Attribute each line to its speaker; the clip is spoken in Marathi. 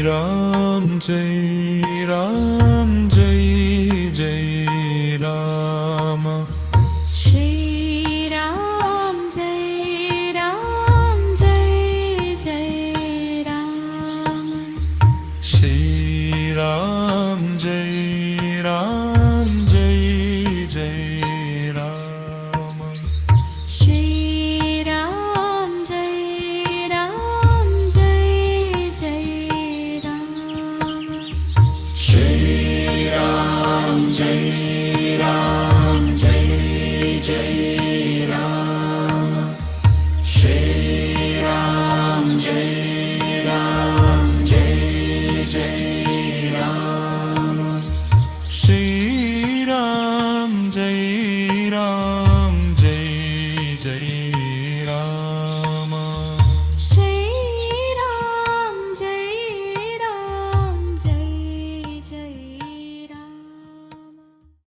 Speaker 1: राम जय राम जय जय राम
Speaker 2: श्री राम जय जय राम
Speaker 1: श्री राम जय जय राम
Speaker 2: श्री राम जय जय राम
Speaker 1: श्री राम जय जय राम श्री राम जय जय राम श्री राम जय